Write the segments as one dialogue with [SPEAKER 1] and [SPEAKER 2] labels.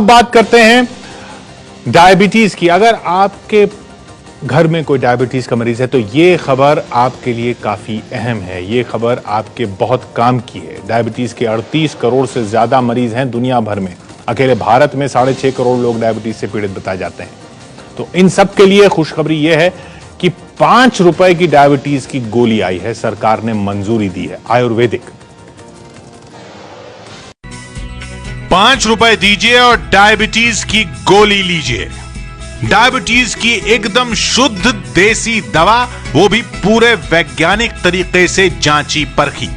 [SPEAKER 1] बात करते हैं डायबिटीज की। अगर आपके घर में कोई डायबिटीज का मरीज है तो ये खबर आपके लिए काफी अहम है। ये खबर आपके बहुत काम की है। डायबिटीज के 38 करोड़ से ज्यादा मरीज हैं दुनिया भर में। अकेले भारत में 6.5 करोड़ लोग डायबिटीज से पीड़ित बताए जाते हैं। तो इन सब के लिए खुशखबरी यह है कि 5 रुपए की डायबिटीज की गोली आई है। सरकार ने मंजूरी दी है। आयुर्वेदिक
[SPEAKER 2] 5 रुपए दीजिए और डायबिटीज की गोली लीजिए। डायबिटीज की एकदम शुद्ध देसी दवा, वो भी पूरे वैज्ञानिक तरीके से जांची परखी।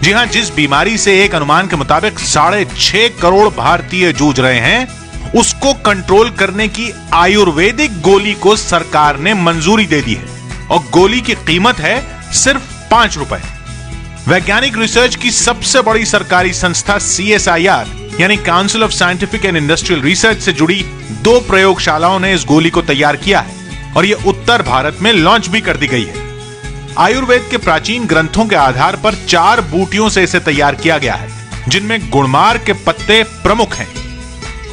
[SPEAKER 2] जी हां, जिस बीमारी से एक अनुमान के मुताबिक 6.5 करोड़ भारतीय जूझ रहे हैं, उसको कंट्रोल करने की आयुर्वेदिक गोली को सरकार ने मंजूरी दे दी है और गोली की कीमत है सिर्फ 5 रुपए। वैज्ञानिक रिसर्च की सबसे बड़ी सरकारी संस्था CSIR यानी council of scientific and industrial research से जुड़ी 2 प्रयोगशालाओं ने इस गोली को तैयार किया है और यह उत्तर भारत में लॉन्च भी कर दी गई है। आयुर्वेद के प्राचीन ग्रंथों के आधार पर 4 बूटियों से इसे तैयार किया गया है, जिनमें गुड़मार के पत्ते प्रमुख हैं।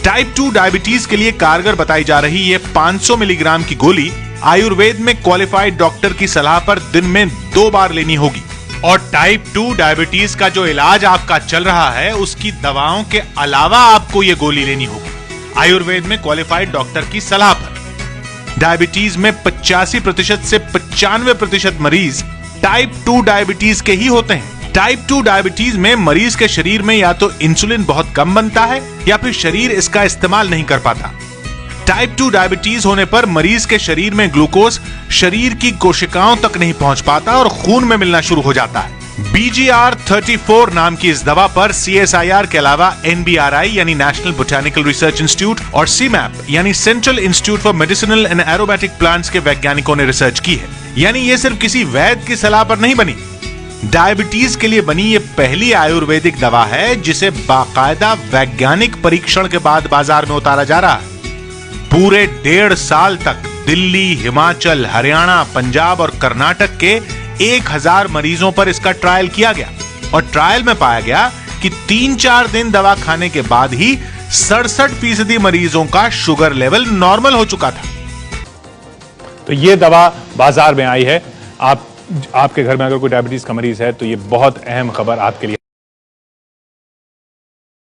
[SPEAKER 2] टाइप 2 डायबिटीज के लिए कारगर बताई जा रही यह 500 मिलीग्राम की गोली आयुर्वेद में क्वालिफाइड डॉक्टर की सलाह पर दिन में 2 बार लेनी होगी। और टाइप 2 डायबिटीज का जो इलाज आपका चल रहा है, उसकी दवाओं के अलावा आपको यह गोली लेनी होगी आयुर्वेद में क्वालिफाइड डॉक्टर की सलाह पर। डायबिटीज में 85% से 95% मरीज टाइप 2 डायबिटीज के ही होते हैं। टाइप 2 डायबिटीज में मरीज के शरीर में या तो इंसुलिन बहुत कम बनता है या फिर शरीर इसका इस्तेमाल नहीं कर पाता। टाइप 2 डायबिटीज होने पर मरीज के शरीर में ग्लूकोज शरीर की कोशिकाओं तक नहीं पहुंच पाता और खून में मिलना शुरू हो जाता है। BGR34 नाम की इस दवा पर CSIR के अलावा NBRI यानी नेशनल बोटैनिकल रिसर्च इंस्टीट्यूट और CMAP यानी central institute for medicinal and aromatic plants के वैज्ञानिकों ने रिसर्च की है। यानी ये सिर्फ किसी वैद्य की सलाह पर नहीं बनी। डायबिटीज के लिए बनी ये पहली आयुर्वेदिक दवा है जिसे बाकायदा वैज्ञानिक परीक्षण के बाद बाजार में उतारा जा रहा है। पूरे 1.5 साल तक दिल्ली, हिमाचल, हरियाणा, पंजाब और कर्नाटक के 1000 मरीजों पर इसका ट्रायल किया गया और ट्रायल में पाया गया कि 3-4 दिन दवा खाने के बाद ही 67% मरीजों का शुगर लेवल नॉर्मल हो चुका था।
[SPEAKER 1] तो ये दवा बाजार में आई है। आपके घर में अगर कोई डायबिटीज का मरीज है तो ये बहुत अहम खबर आपके लिए।